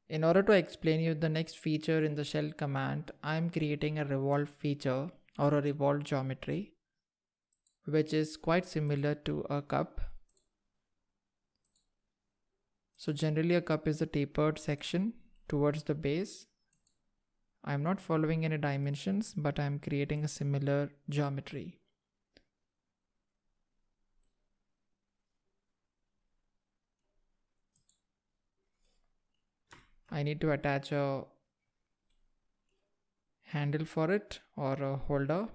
In order to explain you the next feature in the shell command, I am creating a revolve feature or a revolve geometry, which is quite similar to a cup. So generally a cup is a tapered section towards the base. I'm not following any dimensions, but I'm creating a similar geometry. I need to attach a handle for it or a holder.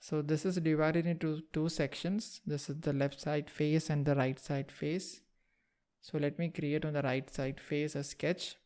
So this is divided into two sections. This is the left side face and the right side face. So let me create on the right side face a sketch.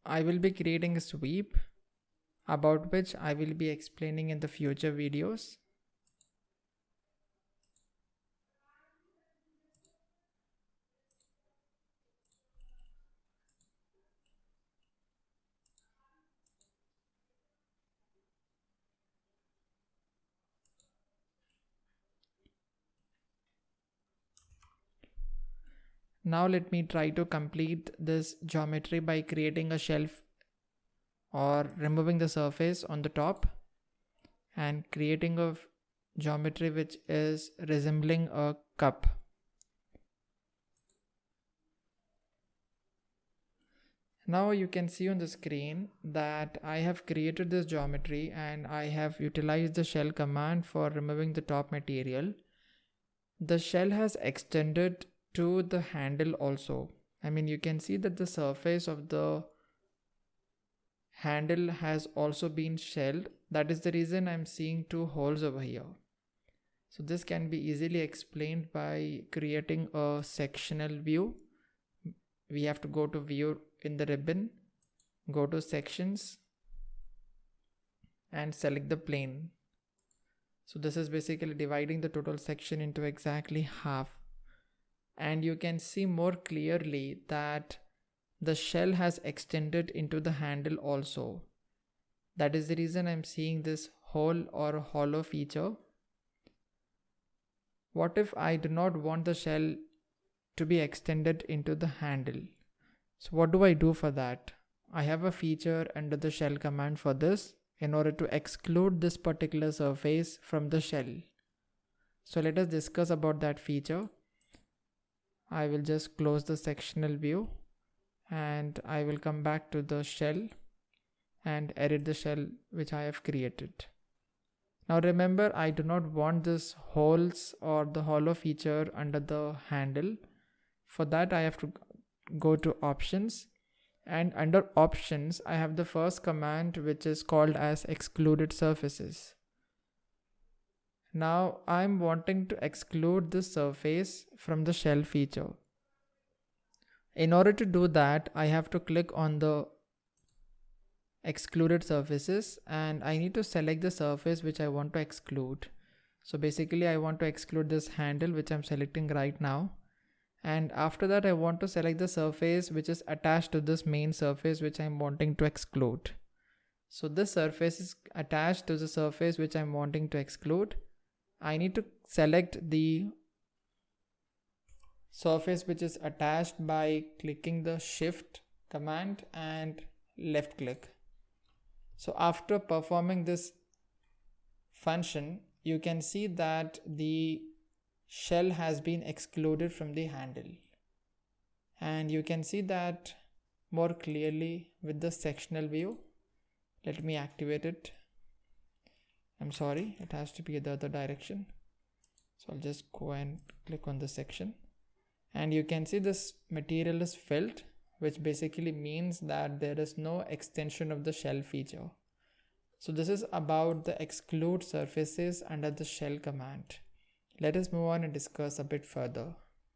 I will be creating a sweep about which I will be explaining in the future videos. Now let me try to complete this geometry by creating a shelf or removing the surface on the top and creating a geometry which is resembling a cup. Now you can see on the screen that I have created this geometry and I have utilized the shell command for removing the top material. The shell has extended to the handle also. I mean, you can see that the surface of the handle has also been shelled. That is the reason I'm seeing two holes over here. So this can be easily explained by creating a sectional view. We have to go to view in the ribbon, go to sections and select the plane. So this is basically dividing the total section into exactly half. And you can see more clearly that the shell has extended into the handle also. That is the reason I'm seeing this hole or hollow feature. What if I do not want the shell to be extended into the handle? So what do I do for that? I have a feature under the shell command for this in order to exclude this particular surface from the shell. So let us discuss about that feature. I will just close the sectional view and I will come back to the shell and edit the shell which I have created. Now remember, I do not want this holes or the hollow feature under the handle. For that I have to go to options, and under options I have the first command which is called as excluded surfaces. Now I'm wanting to exclude this surface from the shell feature. In order to do that, I have to click on the excluded surfaces and I need to select the surface which I want to exclude. So basically I want to exclude this handle which I'm selecting right now. And after that I want to select the surface which is attached to this main surface which I'm wanting to exclude. So this surface is attached to the surface which I'm wanting to exclude. I need to select the surface which is attached by clicking the shift command and left click. So after performing this function, you can see that the shell has been excluded from the handle, and you can see that more clearly with the sectional view. Let me activate it. I'm sorry, it has to be the other direction. So I'll just go and click on the section and you can see this material is filled, which basically means that there is no extension of the shell feature. So this is about the exclude surfaces under the shell command. Let us move on and discuss a bit further.